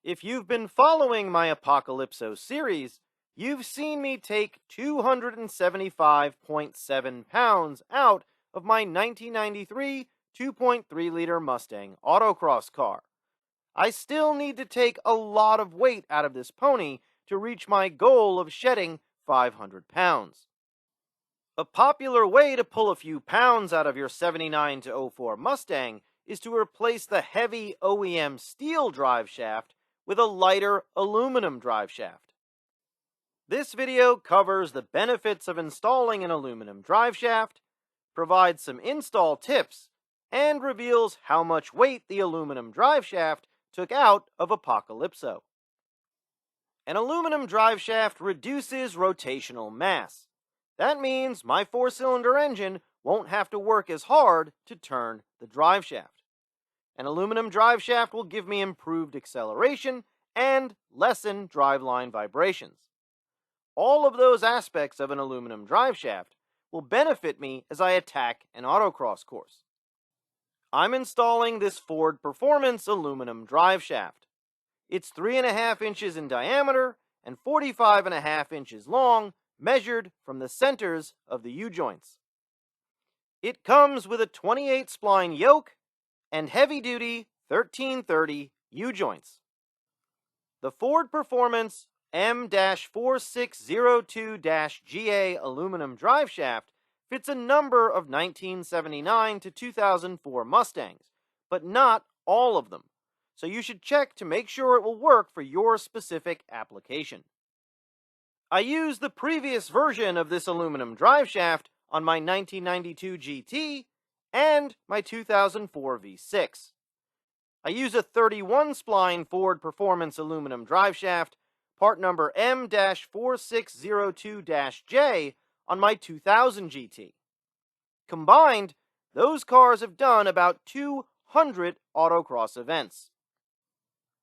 If you've been following my Apocalypso series, you've seen me take 275.7 pounds out of my 1993 2.3-liter Mustang Autocross car. I still need to take a lot of weight out of this pony to reach my goal of shedding 500 pounds. A popular way to pull a few pounds out of your 79 to 04 Mustang is to replace the heavy OEM steel drive shaft with a lighter aluminum drive shaft. This video covers the benefits of installing an aluminum drive shaft, provides some install tips, and reveals how much weight the aluminum drive shaft took out of Apocalypso. An aluminum drive shaft reduces rotational mass. That means my 4-cylinder engine won't have to work as hard to turn the drive shaft. An aluminum drive shaft will give me improved acceleration and lessen driveline vibrations. All of those aspects of an aluminum drive shaft will benefit me as I attack an autocross course. I'm installing this Ford Performance aluminum drive shaft. It's 3.5 inches in diameter and 45.5 inches long, measured from the centers of the U-joints. It comes with a 28-spline yoke and heavy-duty 1330 U-joints. The Ford Performance M-4602-GA aluminum drive shaft fits a number of 1979 to 2004 Mustangs, but not all of them, so you should check to make sure it will work for your specific application. I used the previous version of this aluminum drive shaft on my 1992 GT and my 2004 V6. I use a 31-spline Ford Performance aluminum drive shaft, part number M-4602-J, on my 2000 GT. Combined, those cars have done about 200 autocross events.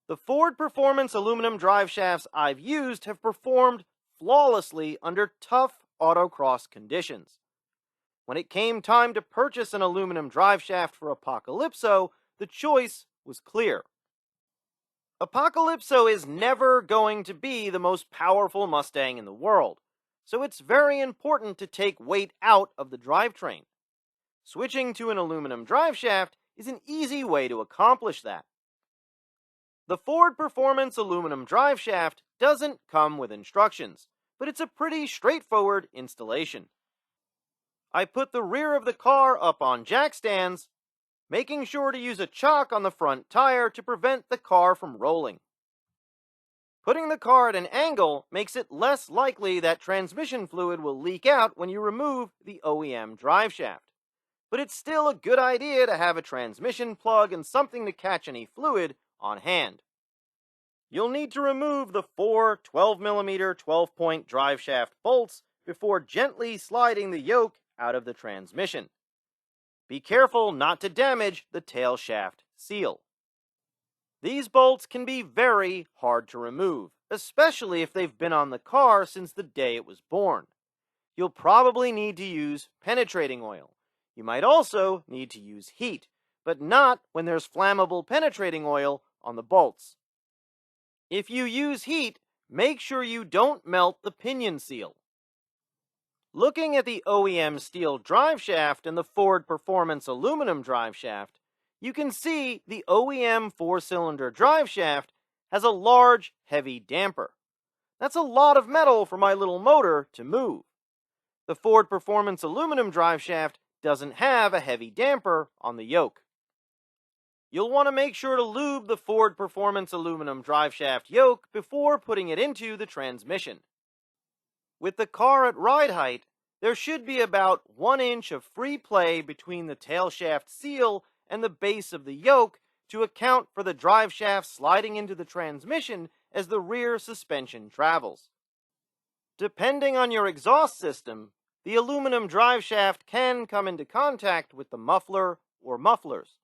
The Ford Performance aluminum drive shafts I've used have performed flawlessly under tough autocross conditions. When it came time to purchase an aluminum drive shaft for Apocalypso, the choice was clear. Apocalypso is never going to be the most powerful Mustang in the world, so it's very important to take weight out of the drivetrain. Switching to an aluminum drive shaft is an easy way to accomplish that. The Ford Performance aluminum drive shaft doesn't come with instructions, but it's a pretty straightforward installation. I put the rear of the car up on jack stands, making sure to use a chock on the front tire to prevent the car from rolling. Putting the car at an angle makes it less likely that transmission fluid will leak out when you remove the OEM drive shaft. But it's still a good idea to have a transmission plug and something to catch any fluid on hand. You'll need to remove the 4 12mm 12-point drive shaft bolts before gently sliding the yoke out of the transmission. Be careful not to damage the tail shaft seal. These bolts can be very hard to remove, especially if they've been on the car since the day it was born. You'll probably need to use penetrating oil. You might also need to use heat, but not when there's flammable penetrating oil on the bolts. If you use heat, make sure you don't melt the pinion seal. Looking at the OEM steel drive shaft and the Ford Performance aluminum drive shaft, you can see the OEM 4-cylinder drive shaft has a large, heavy damper. That's a lot of metal for my little motor to move. The Ford Performance aluminum drive shaft doesn't have a heavy damper on the yoke. You'll want to make sure to lube the Ford Performance aluminum drive shaft yoke before putting it into the transmission. With the car at ride height, there should be about 1 inch of free play between the tail shaft seal and the base of the yoke to account for the drive shaft sliding into the transmission as the rear suspension travels. Depending on your exhaust system, the aluminum drive shaft can come into contact with the muffler or mufflers.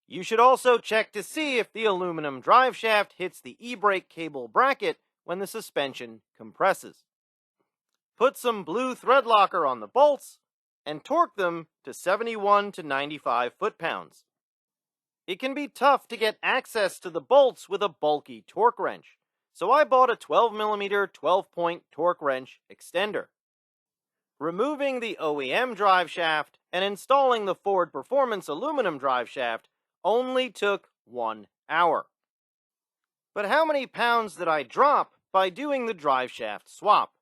You should also check to see if the aluminum drive shaft hits the e-brake cable bracket when the suspension compresses. Put some blue thread locker on the bolts and torque them to 71 to 95 foot-pounds. It can be tough to get access to the bolts with a bulky torque wrench, so I bought a 12mm 12-point torque wrench extender. Removing the OEM drive shaft and installing the Ford Performance aluminum drive shaft only took 1 hour. But how many pounds did I drop by doing the drive shaft swap?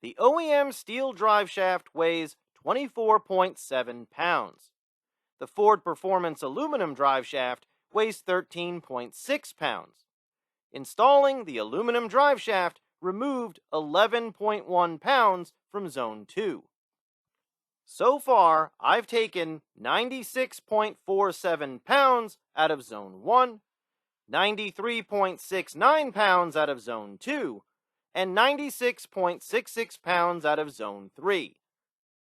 The OEM steel drive shaft weighs 24.7 pounds. The Ford Performance aluminum drive shaft weighs 13.6 pounds. Installing the aluminum drive shaft removed 11.1 pounds from Zone 2. So far, I've taken 96.47 pounds out of Zone 1, 93.69 pounds out of Zone 2, and 96.66 pounds out of Zone 3.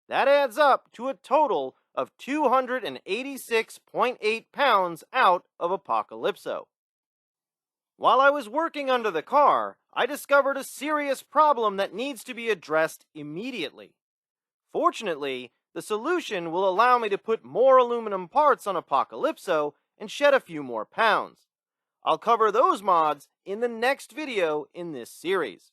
That adds up to a total of 286.8 pounds out of Apocalypso. While I was working under the car, I discovered a serious problem that needs to be addressed immediately. Fortunately, the solution will allow me to put more aluminum parts on Apocalypso and shed a few more pounds. I'll cover those mods in the next video in this series.